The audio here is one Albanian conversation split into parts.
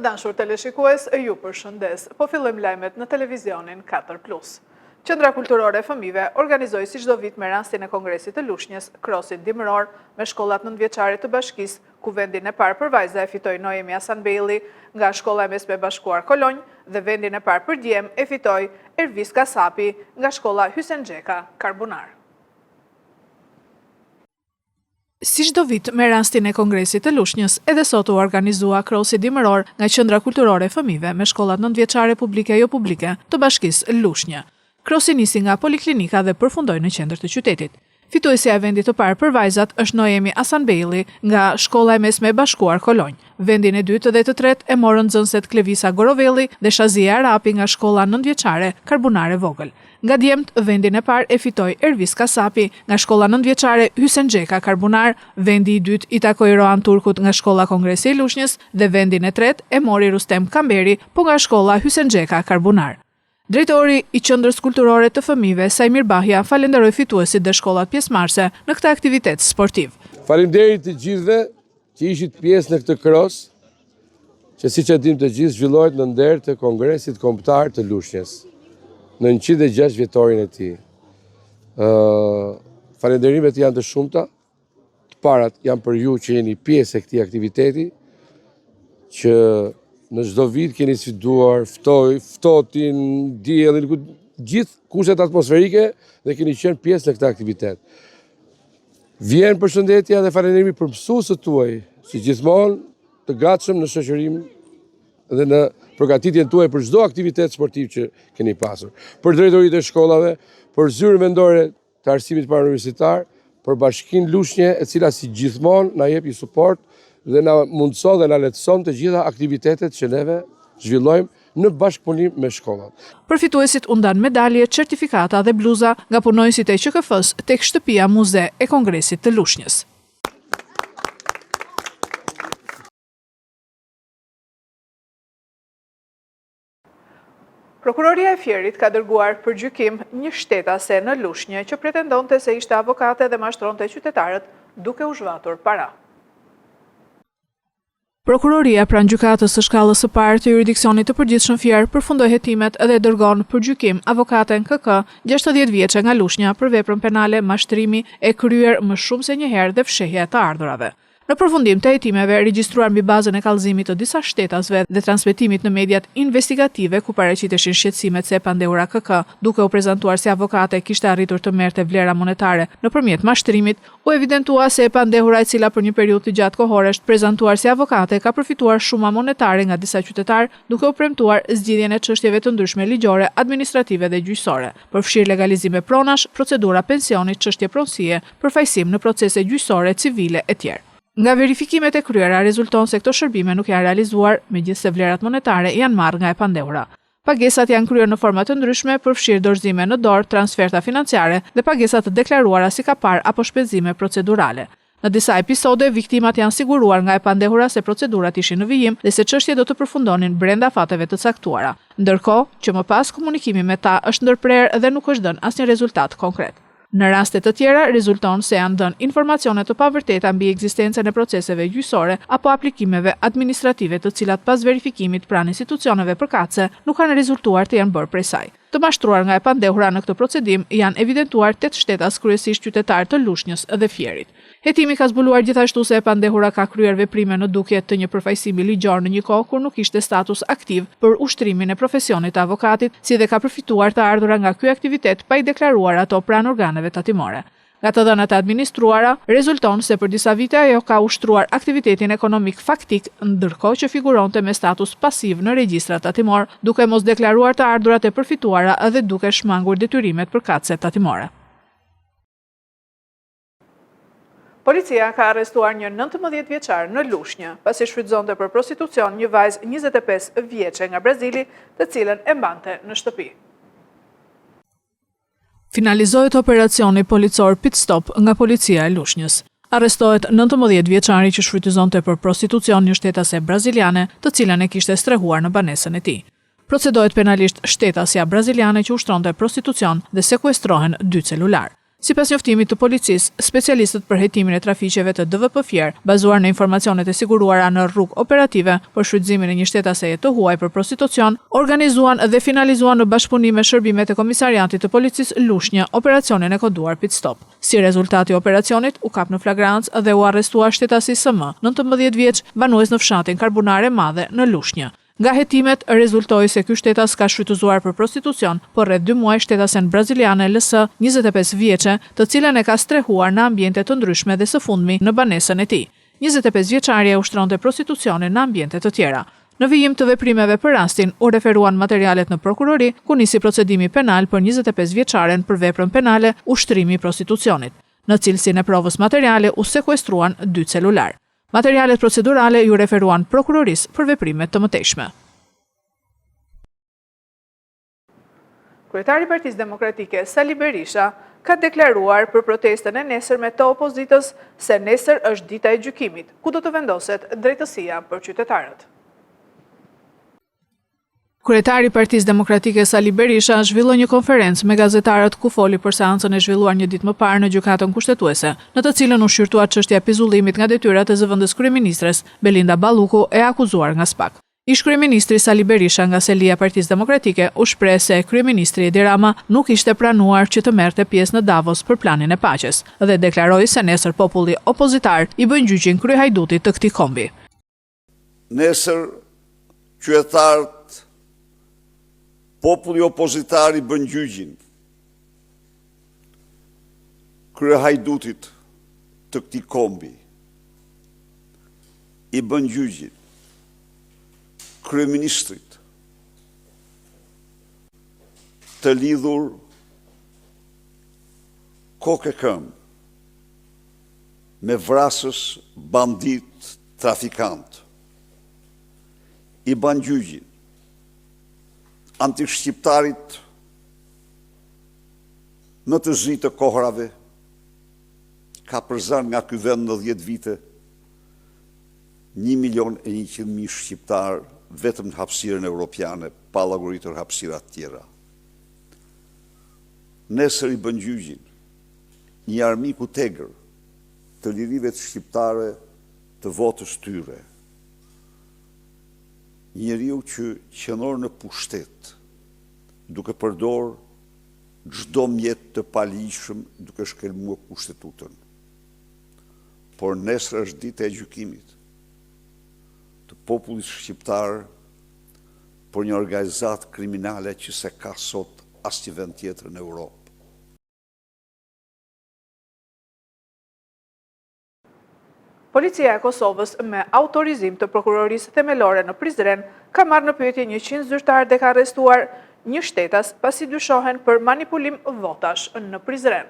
dashur teleshikues, ju përshëndes. Po fillojmë lajmet në televizionin 4+. Qendra Kulturore e Fëmijëve organizoi si çdo vit me rastin e Kongresit të Lushnjës, krosin dimëror me shkollat nëntëvjeçare të bashkisë, ku vendin e parë për vajza e fitoi Noemi Hasanbelli nga Shkolla e Mesme e Bashkuar Kolonj dhe vendin e parë për djem e fitoi Ervis Kasapi nga Shkolla Hysen Xheka Karbunar. Si çdo vit me rastin e Kongresit të Lushnjës, edhe sot u organizua krosi dimëror nga Qendra Kulturore e Fëmijëve me shkollat nëntëvjeçare publike e jo publike të bashkisë Lushnjë. Krosi nisi nga poliklinika dhe përfundoi në qendër të qytetit. Fituesja e vendit të parë për vajzat është Noemi Hasanbelli nga Shkolla e Mesme e Bashkuar Kolonj. Vendin e dytë dhe të tretë e morën nxënëset Klevisa Gorovelli dhe Shazia Arapi nga Shkolla nëntëvjeçare Karbunare Vogël. Nga djemt, vendin e parë e fitoi Ervis Kasapi nga Shkolla nëntëvjeçare Hysen Xheka Karbunar, vendi i dytë i takoi Roan Turkut nga Shkolla Kongresi i Lushnjës dhe vendin e tretë e mori Rustem Kamberi po nga Shkolla Hysen Xheka Karbunar. Drejtori i Qendrës Kulturore të Fëmijëve, Sajmir Bahja, falenderoi fituesit dhe shkollat pjesëmarrëse në këtë aktivitet sportiv. Faleminderit të gjithëve që ishit pjesë në këtë kros, që siç e dim të gjithë zhvillohet në nder të Kongresit Kombëtar të Lushnjës, në 106 vjetorin e tij. Falenderimet janë të shumta. Të parat janë për ju që jeni pjesë e këtij aktiviteti, që në çdo vit keni sfiduar ftohtin, diellin, gjithë kushtet atmosferike dhe keni qenë pjesë në këtë aktivitet. Vjen përshëndetja dhe falënderimi për mësuesët tuaj, si gjithmonë të gatshëm në shoqërim dhe në përgatitjen tuaj për çdo aktivitet sportiv që keni pasur. Për drejtoritë e shkollave, për zyrën vendore të arsimit parauniversitar, për Bashkinë Lushnjë, e cila si gjithmonë na jep suport dhe na mundson dhe na lehtëson të gjitha aktivitetet që neve zhvillojmë në bashkëpunim me shkollat. Përfituesit u ndan medalje, certifikata dhe bluza nga punonësit e QKF-s tek shtëpia Muze e Kongresit të Lushnjës. Prokuroria e Fierit ka dërguar për gjykim një shtetase në Lushnjë që pretendonte se ishte avokate dhe mashtronte qytetarët duke u zhvatur para. Prokuroria pranë gjykatës së shkallës së parë të jurisdiksionit të përgjithshëm Fier përfundoi hetimet dhe dërgon për gjykim avokaten KK, 60 vjeçe nga Lushnja, për veprën penale mashtrimi e kryer më shumë se një herë dhe fshehje të ardhurave. Në përfundim të hetimeve regjistruar mbi bazën e kallëzimit të disa shtetasve dhe transmetimit në mediat investigative ku paraqiteshin shqetësimet se e pandehura KK, duke u prezantuar si avokate, kishte arritur të merrte vlera monetare nëpërmjet mashtrimit, u evidentua se e pandehura, e cila për një periudhë të gjatë kohore është prezantuar si avokate, ka përfituar shuma monetare nga disa qytetarë, duke u premtuar zgjidhjen e çështjeve të ndryshme ligjore, administrative dhe gjyqësore, përfshirë legalizime pronash, procedura pensioni, çështje pronësie, përfaqësim në procese gjyqësore, civile etj. Nga verifikimet e kryera rezulton se këto shërbime nuk janë realizuar, megjithse vlerat monetare janë marrë nga e pandehura. Pagesat janë kryer në forma të ndryshme, përfshirë dorëzime në dorë, transferta financiare dhe pagesat të deklaruara si kapar apo shpenzime procedurale. Në disa episode, viktimat janë siguruar nga e pandehura se procedurat ishin në vijim dhe se çështjet do të përfundonin brenda fateve të caktuara. Ndërkohë, që më pas komunikimi me ta është ndërprerë dhe nuk është dhënë asnjë rezultat konkret. Në raste të tjera, rezulton se janë dhënë informacione të pavërteta mbi ekzistencën e proceseve gjyqësore apo aplikimeve administrative të cilat pas verifikimit pranë institucioneve përkatëse nuk kanë rezultuar të janë bërë prej saj. Të mashtruar nga e pandehura në këtë procedim janë evidentuar 8 shtetas, kryesisht qytetarë të Lushnjës dhe Fierit. Hetimi ka zbuluar gjithashtu se e pandehura ka kryer veprime në dukje të një përfaqësimi ligjor në një kohë kur nuk ishte status aktiv për ushtrimin e profesionit të avokatit, si dhe ka përfituar të ardhura nga ky aktivitet pa i deklaruar ato pranë organeve tatimore. Nga të dhënat e administruara, rezulton se për disa vite ajo ka ushtruar aktivitetin ekonomik faktik, ndërkohë që figuronte me status pasiv në regjistrat tatimor, duke mos deklaruar të ardhurat e përfituara dhe duke shmangur detyrimet përkatëse tatimore. Policia ka arrestuar një 19 vjeçar në Lushnjë, pasi shfrytëzonte për prostitucion një vajzë 25 vjeçe nga Brazili, të cilën e mbante në shtëpi. Finalizohet operacioni policor Pit Stop nga policia e Lushnjës. Arrestohet 19 vjeçari që shfrytëzonte për prostitucion një shtetase braziliane, të cilën e kishte strehuar në banesën e tij. Procedohet penalisht shtetësja braziliane që ushtronte prostitucion dhe sekuestrohen 2 celular. Sipas njoftimit të policisë, specialistët për hetimin e trafiqeve të DVP-Fier, bazuar në informacionet e siguruara në rrugë operative për shfrytëzimin e një shtetaseje të huaj për prostitucion, organizuan dhe finalizuan në bashkëpunim me shërbimet e Komisariatit të Policisë Lushnjë operacionin e koduar Pit Stop. Si rezultati i operacionit, u kap në flagrancë dhe u arrestua shtetasi SM, 19 vjeç, banues në fshatin Karbunare Madhe në Lushnjë. Nga hetimet, rezultoi se ky shtetas ka shfrytëzuar për prostitucion, por rreth 2 muaj shtetasen braziliane LS, 25 vjeçe, të cilën e ka strehuar në ambiente të ndryshme dhe së fundmi në banesën e tij. 25 vjeçaria ushtronte prostitucionin në ambiente të tjera. Në vijim të veprimeve për rastin, u referuan materialet në prokurori, ku nisi procedimi penal për 25 vjeçaren për veprën penale ushtrimi i prostitucionit. Në cilësinë e provës materiale u sekuestruan 2 celular. Materialet procedurale ju referuan prokurorisë për veprimet të mëtejshme. Kryetari i Partisë Demokratike Sali Berisha ka deklaruar për protestën e nesërme të opozitës se nesër është dita e gjykimit, ku do të vendoset drejtësia për qytetarët. Kryetari i Partisë Demokratike Sali Berisha zhvilloi një konferencë me gazetarët ku foli për seancën e zhvilluar një ditë më parë në gjykatën kushtetuese, në të cilën u shqyrtua çështja e pizullimit nga detyrat e zëvendës kryeministres Belinda Balluku e akuzuar nga SPAK. Ish kryeministri Sali Berisha nga selia e Partisë Demokratike u shpreh se kryeministri Edi Rama nuk ishte pranuar që të merrte pjesë në Davos për planin e paqes dhe deklaroi se nesër populli opozitar i bën gjyqin kryehajdutit të këtij kombi. Nesër qytetarët populli opozitar i bën gjyqin kryehajdutit të këtij kombi, i bën gjyqin kryeministrit të lidhur kokë e këmbë me vrasës, bandit, trafikant, i bën gjyqin antishqiptarit në të zi të kohrave, ka përzan nga ky vend në 10 vite 1.100.000 shqiptar vetëm në hapësirën europiane, pa llogaritur hapësirat tjera. Nesër i bën gjyqin një armiku tegër të lirive të shqiptare të votës tyre. Njeriu që qëndron në pushtet, duke përdor çdo mjet të palishëm duke shkelmuar kushtetutën. Por nesër është dita e gjykimit të popullit shqiptar për një organizatë kriminale që se ka sot asnjë vend tjetër në Europë. Policia e Kosovës me autorizim të prokurorisë themelore në Prizren ka marrë në pyetje 100 zyrtarë dhe ka arrestuar një shtetas pasi dyshohen për manipulim votash në Prizren.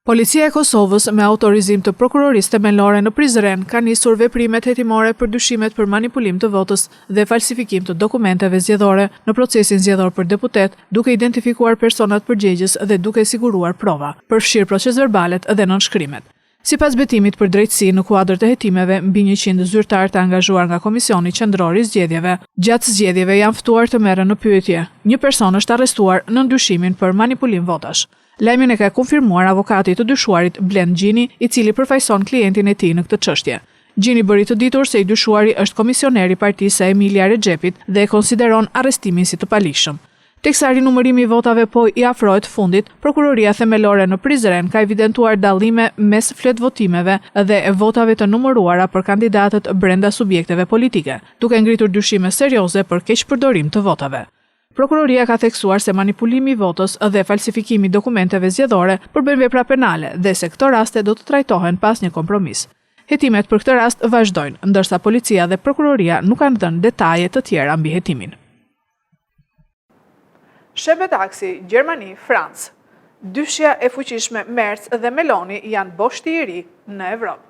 Policia e Kosovës me autorizim të prokurorisë themelore në Prizren ka nisur veprimet hetimore për dyshimet për manipulim të votës dhe falsifikim të dokumenteve zgjedhore në procesin zgjedhor për deputet, duke identifikuar personat përgjegjës dhe duke siguruar prova, përfshirë procesverbalet dhe nënshkrimet. Sipas betimit për drejtësi në kuadër të hetimeve, mbi 100 zyrtarë të angazhuar nga Komisioni Qendror i Zgjedhjeve, gjatë zgjedhjeve janë ftuar të merren në pyetje. Një person është arrestuar në ndyshimin për manipulim votash. Lajmin e ka konfirmuar avokati të dyshuarit Blend Gjini, i cili përfaqëson klientin e tij në këtë çështje. Gjini bëri të ditur se i dyshuari është komisioner i partisë së Emilia Rexhepit dhe e konsideron arrestimin si të palishëm. Teksa rinumërimi i votave po i afrohet fundit, Prokuroria Themelore në Prizren ka evidentuar dallime mes fletvotimeve dhe votave të numëruara për kandidatët brenda subjekteve politike, duke ngritur dyshime serioze për keqpërdorim të votave. Prokuroria ka theksuar se manipulimi i votës dhe falsifikimi i dokumenteve zgjedhore përbën vepra penale dhe se këto raste do të trajtohen pas një kompromis. Hetimet për këtë rast vazhdojnë, ndërsa policia dhe prokuroria nuk kanë dhënë detaje të tjera mbi hetimin. Shebe taksi, Gjermani, Francë. Dyshja e fuqishme Merz dhe Meloni janë boshti i ri në Evropë.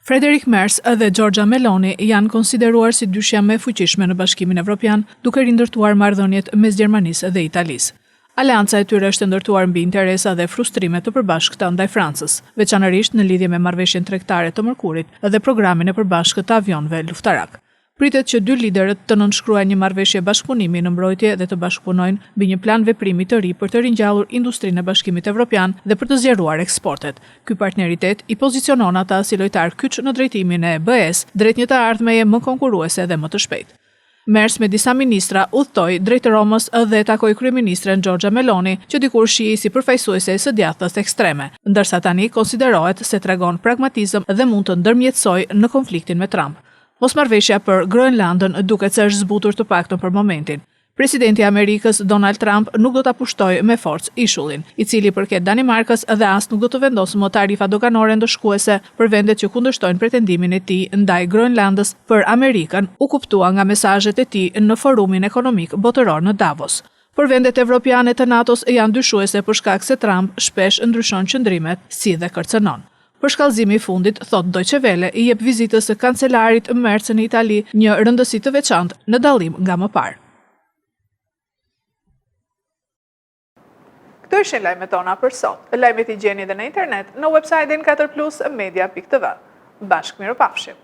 Frederik Merz dhe Giorgia Meloni janë konsideruar si dyshja më e fuqishme në Bashkimin Evropian, duke rindërtuar marrëdhëniet mes Gjermanisë dhe Italisë. Aleanca e tyre është ndërtuar mbi interesa dhe frustrime të përbashkëta ndaj Francës, veçanërisht në lidhje me marrëveshjen tregtare të mërkurit dhe programin e përbashkët të avionëve luftarak. Pritet që dy liderët të nënshkruajnë një marrëveshje bashkëpunimi në mbrojtje dhe të bashkëpunojnë mbi një plan veprimi të ri për të ringjallur industrinë e Bashkimit Evropian dhe për të zgjeruar eksportet. Ky partneritet i pozicionon ata si lojtar kyç në drejtimin e BE-s drejt një të ardhmeje më konkurruese dhe më të shpejtë. Mers me disa ministra udhtoi drejt Romës dhe takoi kryeministren Giorgia Meloni, që dikur shihej si përfaqësuese së djathtës ekstreme, ndërsa tani konsiderohet se tregon pragmatizëm dhe mund të ndërmjetësojë në konfliktin me Trump. Mosmarrveshja për Groenlandën duket se është zbutur të paktën për momentin. Presidenti i Amerikës Donald Trump nuk do ta pushtojë me forcë ishullin, i cili përket Danimarkës dhe as nuk do të vendosë më tarifa doganore ndëshkuese për vendet që kundërshtojnë pretendimin e tij ndaj Groenlandës për Amerikën, u kuptua nga mesazhet e tij në forumin ekonomik botëror në Davos. Por vendet evropiane të NATO-s janë dyshuese për shkak se Trump shpesh ndryshon qëndrimet, si dhe kërcënon. Për shkallëzimi i fundit, thot Deutsche Welle, i jep vizitës së kancelarit Merz në Itali një rëndësi të veçantë në dallim nga më parë. Këto ishin lajmet tona për sot. Lajmet i gjeni edhe në internet në website-in 4plusmedia.tv. Bashkë mirupafshim.